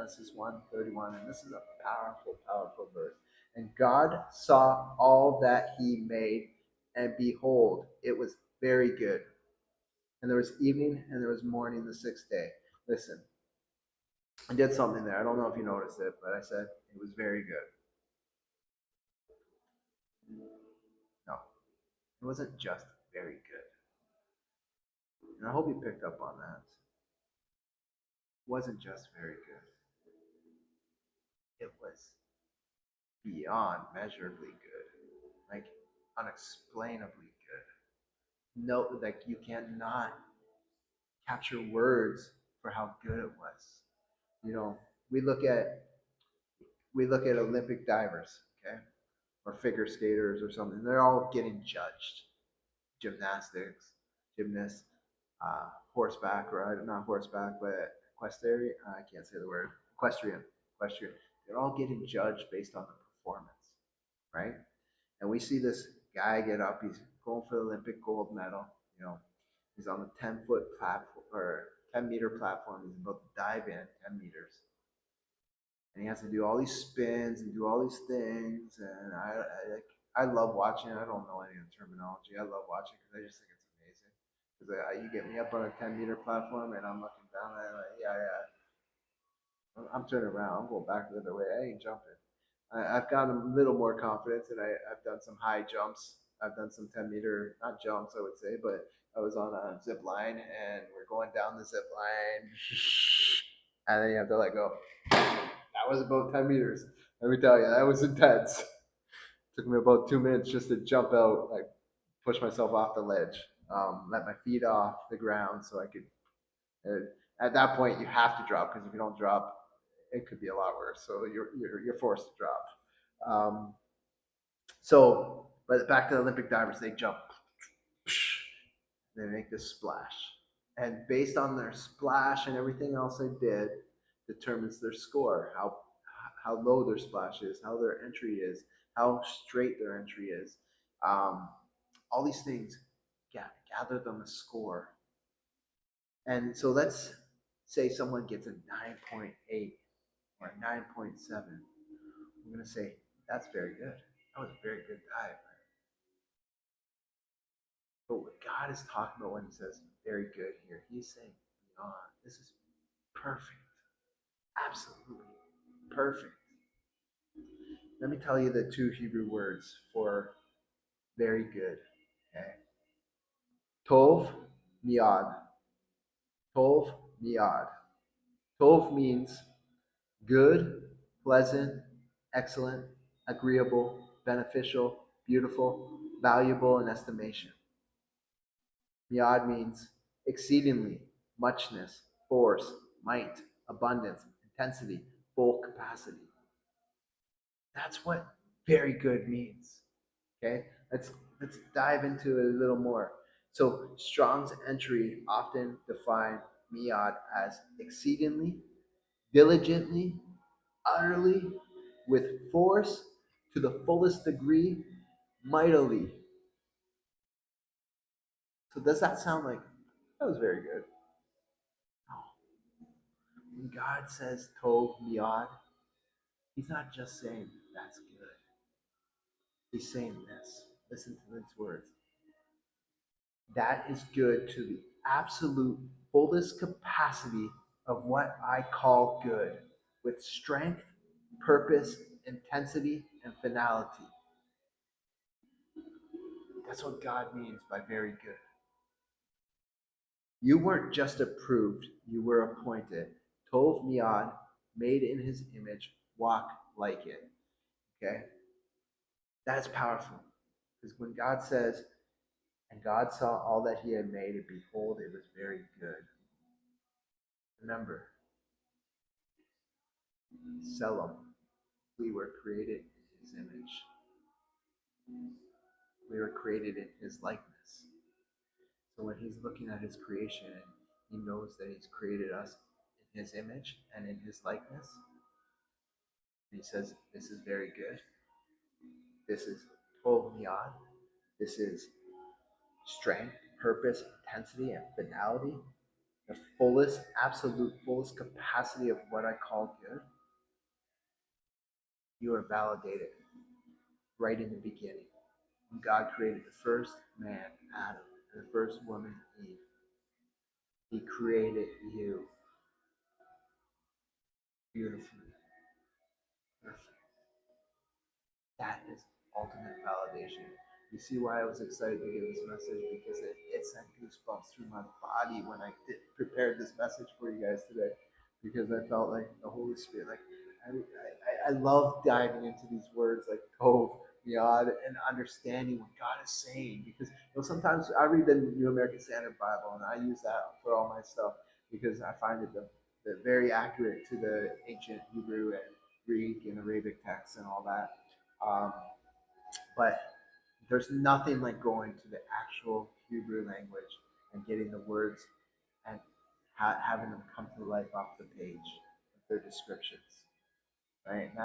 Genesis 1:31, and this is a powerful, powerful verse. And God saw all that he made, and behold, it was very good. And there was evening and there was morning the sixth day. Listen, I did something there. I don't know if you noticed it, but I said it was very good. No, it wasn't just very good. And I hope you picked up on that. It wasn't just very good. It was beyond measurably good, like unexplainably good. No, like you cannot capture words for how good it was. You know, we look at Olympic divers, okay, or figure skaters or something. They're all getting judged. Gymnastics, gymnasts, horseback, right? Not horseback, but equestrian. I can't say the word. Equestrian. They're all getting judged based on the performance, right? And we see this guy get up. He's going for the Olympic gold medal. You know, he's on the 10-foot platform or 10-meter platform. He's about to dive in 10 meters, and he has to do all these spins and do all these things. And I love watching. I don't know any of the terminology. I love watching because I just think it's amazing. Because you get me up on a 10-meter platform and I'm looking down and I'm like, yeah. I'm turning around. I'm going back the other way. I ain't jumping. I've got a little more confidence, and I've done some high jumps. I've done some 10-meter, not jumps, I would say, but I was on a zip line, and we're going down the zip line, and then you have to let go. That was about 10 meters. Let me tell you, that was intense. It took me about 2 minutes just to jump out, like push myself off the ledge, let my feet off the ground so I could. At that point, you have to drop because if you don't drop, it could be a lot worse. So you're forced to drop. But back to the Olympic divers, they jump, they make this splash, and based on their splash and everything else they did, determines their score, how low their splash is, how their entry is, how straight their entry is. All these things gather them a score. And so let's say someone gets a 9.8 or a 9.7. We're going to say, that's very good. That was a very good dive. But what God is talking about when he says very good here, he's saying beyond. This is perfect. Absolutely perfect. Let me tell you the two Hebrew words for very good. Okay. Tov Me'od. Tov Me'od. Tov means good, pleasant, excellent, agreeable, beneficial, beautiful, valuable in estimation. Me'od means exceedingly, muchness, force, might, abundance, intensity, full capacity. That's what very good means. Okay, let's dive into it a little more. So Strong's entry often define Me'od as exceedingly, diligently, utterly, with force, to the fullest degree, mightily. So does that sound like that was very good? No. When God says Tov Me'od, he's not just saying that's good. He's saying this. Listen to these words. That is good to the absolute fullest capacity of what I call good, with strength, purpose, intensity, and finality. That's what God means by very good. You weren't just approved, you were appointed. Tov Me'od, made in his image, walk like it. Okay? That's powerful. Because when God says, and God saw all that he had made, and behold, it was very good. Remember, Selim, we were created in his image. We were created in his likeness. So when he's looking at his creation, he knows that he's created us in his image and in his likeness. And he says, this is very good. This is Tov Me'od. This is strength, purpose, intensity, and finality. the fullest, absolute fullest capacity of what I call good, you are validated right in the beginning. When God created the first man, Adam, and the first woman, Eve, he created you beautifully, perfect. That is ultimate validation. You see why I was excited to give this message? Because it sent goosebumps through my body when I prepared this message for you guys today. Because I felt like the Holy Spirit, like I love diving into these words like Tov Me'od and understanding what God is saying. Because sometimes I read the New American Standard Bible and I use that for all my stuff because I find it the very accurate to the ancient Hebrew and Greek and Arabic texts and all that. Um, but there's nothing like going to the actual Hebrew language and getting the words and having them come to life off the page with their descriptions, right?